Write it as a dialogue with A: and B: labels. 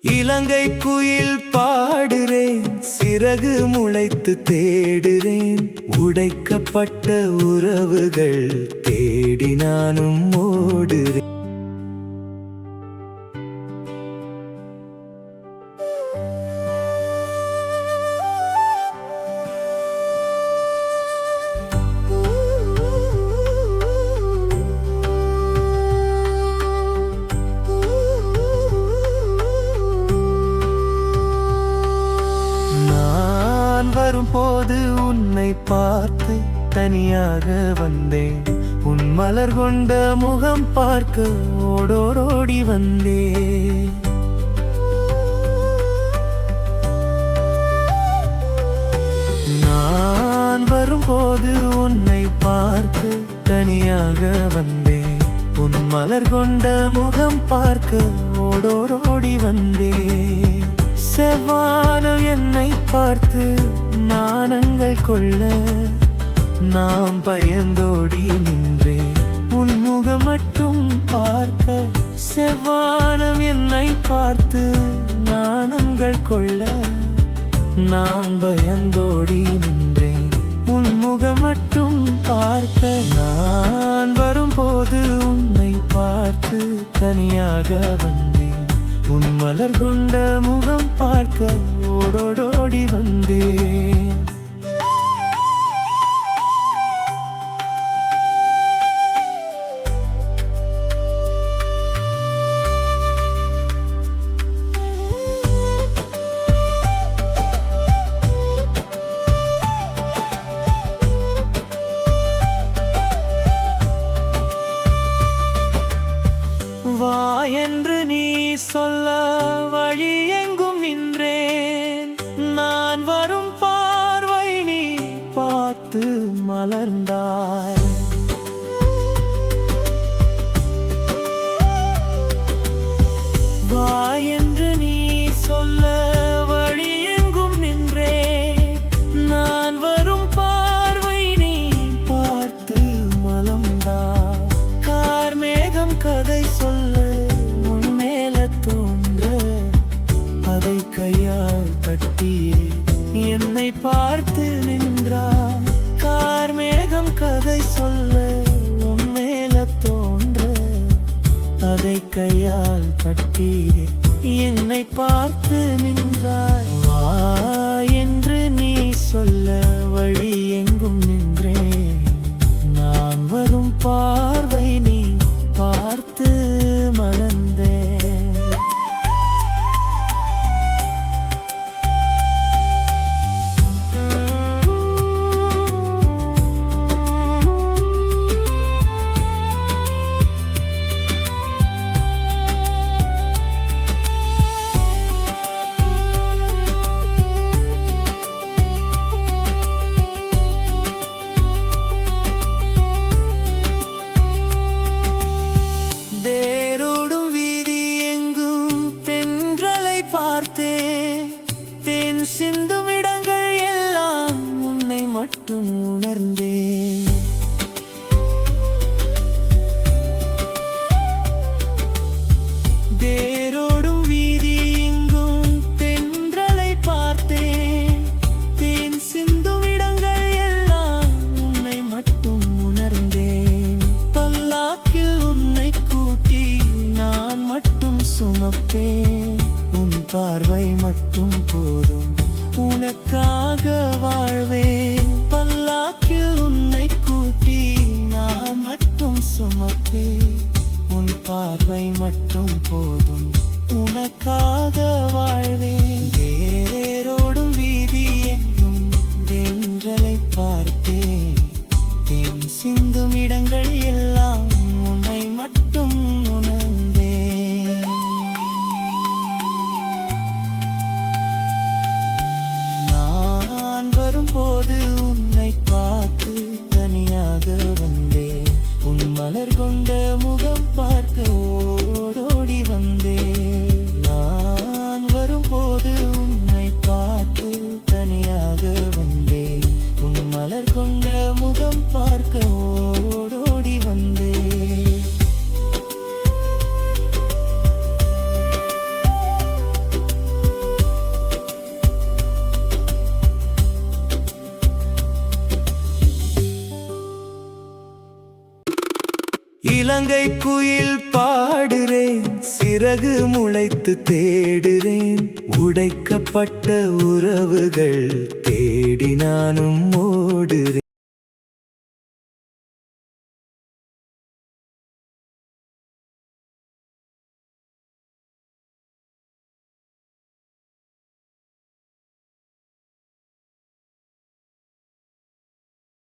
A: இலங்கை குயில் பாடுறேன், சிறகு முளைத்து தேடுறேன். உடைக்கப்பட்ட உறவுகள் தேடி நானும் ஓடுறேன். வரும்போது உன்னை பார்த்து தனியாக வந்தேன். உன் மலர் கொண்ட முகம் பார்க்க ஓடோடி வந்தேன். நான் வரும்போது உன்னை பார்த்து தனியாக வந்தேன். உன் மலர் கொண்ட முகம் பார்க்க ஓடோடி வந்தேன். செவ்வானம் என்னை பார்த்து நாணங்கள் கொள்ள நாம் பயந்தோடி நின்றேன். உன் முகம் மட்டும் பார்க்க செவ்வானம் என்னை பார்த்து நாணங்கள் கொள்ள நாம் பயந்தோடி நின்றேன். உன் முகம் மட்டும் பார்க்க நான் வரும்போது உன்னை பார்த்து தனியாக வந்தேன். உன் மலர் கொண்ட முகம் பார்க்க ஓடோடி வந்தேன். வா என்று நீ சொல்ல வழி எங்கும் நின்றேன். நான் வரும் பார்வை நீ பார்த்து மலர்ந்தாய். வா என்று நீ சொல்ல வழி எங்கும் நின்றேன். நான் வரும் பார்வை நீ பார்த்து மலர்ந்தாய். கார்மேகம் கதை சொல்ல அதை கையால் தட்டியே என்னை பார்த்து நின்றார். கார்மேகம் கதை சொல்ல உன் மேல தோன்ற அதை கையால் தட்டியே என்னை பார்த்து நின்றார். வா என்று நீ சொல்ல வழி எங்கும் நின்றேன். நான் வரும் பார்வை நீ பார்த்து மலர்ந்தேன். தேன் சிந்தும் இடங்கள் எல்லாம் உன்னை மட்டும் உணர்ந்தேன். தேரோடும் வீதி எங்கும் தென்றலை பார்த்தேன். தேன் சிந்தும் இடங்கள் எல்லாம் உன்னை மட்டும் உணர்ந்தேன். பல்லாக்கில் உன்னை கூட்டி நான் மட்டும் சுமப்பேன். உன் பார்வை மட்டும் போதும், உனக்காக வாழ்வேன். பல்லாக்கில் உன்னை கூட்டி நான் மட்டும் சுமப்பேன். உன் பார்வை மட்டும் போதும், உனக்காக வாழ்வேன். வேரோடும் வீதி எங்கும் தென்றலை பார்த்தேன். தேன் சிந்தும் இடங்கள் எல்லாம் உன்னை மட்டும் உணர்ந்தேன். வரும்போது உன்னை பார்த்து தனியாக வந்தேன். உன் மலர் கொண்ட முகம் பார்க்க ஓடோடி வந்தேன். இலங்கை குயில் பாடுறேன், சிறகு முளைத்து தேடுறேன், உடைக்கப்பட்ட உறவுகள் தேடி நானும் ஓடுறேன்.